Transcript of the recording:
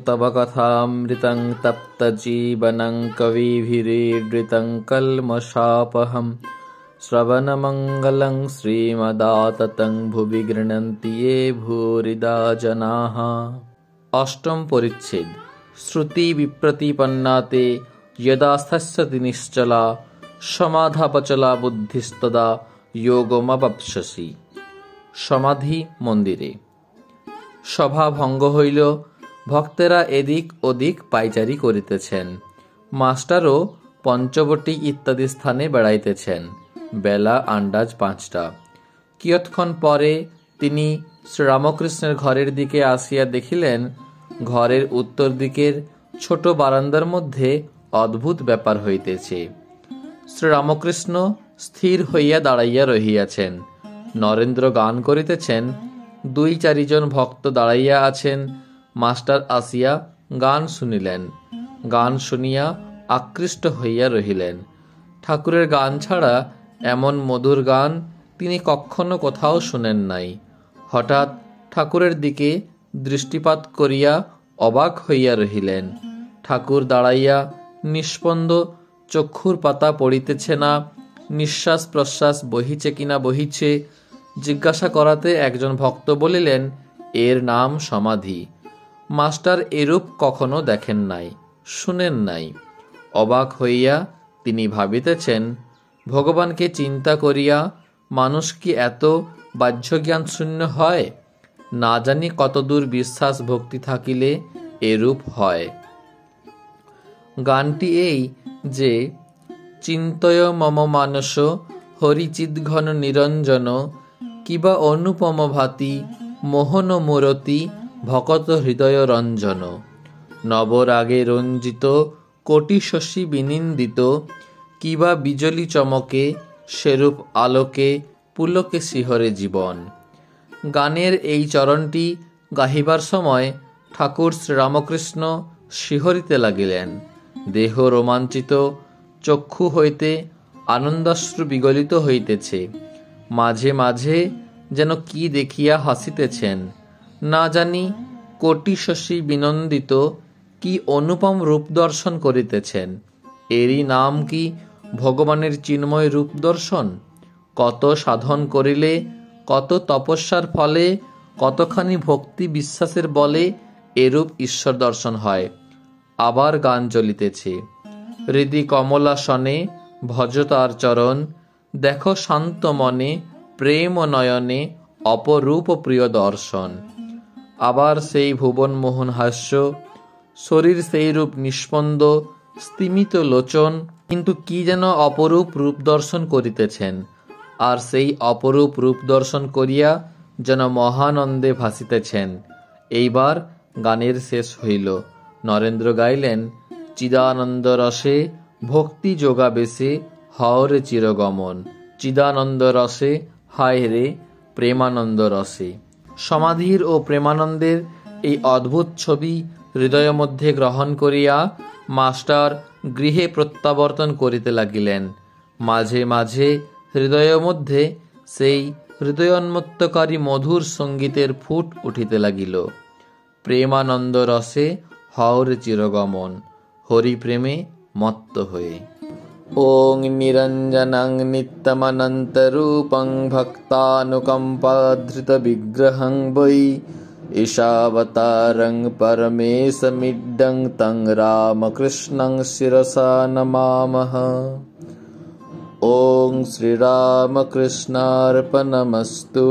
तव कथामृतं तप्तजीवनं कविभिरीडृतं कल्मषापहं श्रवणमङ्गलं श्रीमदाततं भुवि गृह्णन्ति ये भूरिदा जनाः। अष्टम परिच्छेद। श्रुति विप्रतिपन्नाते यदास्थस्यति निश्चला समाधापचला बुद्धिस्तदा योगमवाप्स्यसि। সমাধি মন্দিরে। সভা ভঙ্গ হইল, ভক্তেরা এদিক ওদিক পাইচারি করিতেছেন, মাস্টারও পঞ্চবটী ইত্যাদি স্থানে বেড়াইতেছেন। বেলা আন্দাজ 5টা। কিয়ৎক্ষণ পরে তিনি শ্রীরামকৃষ্ণের ঘরের দিকে আসিয়া দেখিলেন, ঘরের উত্তর দিকের ছোট বারান্দার মধ্যে অদ্ভুত ব্যাপার হইতেছে। শ্রীরামকৃষ্ণ স্থির হইয়া দাঁড়াইয়া রহিয়াছেন, নরেন্দ্র গান করিতেছেন, 2-4 জন ভক্ত দাঁড়াইয়া আছেন। মাস্টার আসিয়া গান শুনিলেন, গান শুনিয়া আকৃষ্ট হইয়া রহিলেন। ঠাকুরের গান ছাড়া এমন মধুর গান তিনি কখনো কোথাও শুনেন নাই। হঠাৎ ঠাকুরের দিকে দৃষ্টিপাত করিয়া অবাক হইয়া রহিলেন। ঠাকুর দাঁড়াইয়া নিস্পন্দ, চক্ষুর পাতা পড়িতেছে না, নিঃশ্বাস প্রশ্বাস বহিছে কিনা বহিছে। জিজ্ঞাসা করাতে একজন ভক্ত বলিলেন, এর নাম সমাধি। মাস্টার এরূপ কখনো দেখেন নাই, শুনেন নাই। অবাক হইয়া তিনি ভাবিতেছেন, ভগবানকে চিন্তা করিয়া মানুষ কি এত বাহ্যজ্ঞান শূন্য হয়? না জানি কতদূর বিশ্বাস ভক্তি থাকিলে এরূপ হয়। গানটি এই যে, চিন্তয় মম মানস হরিচিদ্ঘন নিরঞ্জন কিবা অনুপম ভাতি মোহন মূরতি ভকত হৃদয় রঞ্জন। নবরাগে রঞ্জিত কোটি শশী বিনিন্দিত কিবা বিজলি চমকে সেরূপ আলোকে পুলকে শিহরে জীবন। গানের এই চরণটি গাহিবার সময় ঠাকুর শ্রীরামকৃষ্ণ শিহরিতে লাগিলেন। দেহ রোমাঞ্চিত, চক্ষু হইতে আনন্দাশ্রু বিগলিত হইতেছে। মাঝে মাঝে যেন কি দেখিয়া হাসিতেছেন। না জানি কোটি শশী বিনন্দিত কি অনুপম রূপ দর্শন করিতেছেন। এরই নাম কি ভগবানের চিন্ময় রূপ দর্শন? কত সাধন করিলে, কত তপস্যার ফলে, কতখানি ভক্তি বিশ্বাসের বলে এরূপ ঈশ্বর দর্শন হয়। আবার গান চলিতেছে, হৃদি কমলা সনে ভজ তার চরণ, দেখো শান্ত মনে প্রেম নয়নে অপরূপ প্রিয় দর্শন। আবার সেই ভুবন মোহন হাস্য, শরীর সেই রূপ নিস্পন্দ, স্তিমিত লোচন, কিন্তু কি যেন অপরূপ রূপ দর্শন করিতেছেন। আর সেই অপরূপ রূপ দর্শন করিয়া যেন মহানন্দে ভাসিতেছেন। এইবার গানের শেষ হইল। নরেন্দ্র গাইলেন, চিদানন্দ রসে ভক্তি যোগাবেশে হরে চিরগমন, চিদানন্দ রসে হায় রে প্রেমানন্দ রসে। সমাধির ও প্রেমানন্দের এই অদ্ভুত ছবি হৃদয় মধ্যে গ্রহণ করিয়া মাস্টার গৃহে প্রত্যাবর্তন করিতে লাগিলেন। মাঝে মাঝে হৃদয় মধ্যে সেই হৃদয়োন্মত্তকারী মধুর সঙ্গীতের ফুট উঠিতে লাগিল। প্রেমানন্দ রসে হরে চিরগমন, হরি প্রেমে মত্ত হয়ে। ওং নিরঞ্জনং নিত্যমনন্তরূপং ভক্তানুকম্পাধৃত বিগ্রহং বৈ ঈশাবতারং পরমেশমিড্ডং তং রামকৃষ্ণং শিরসা নমামঃ। ওং শ্রীরামকৃষ্ণার্পণমস্তু।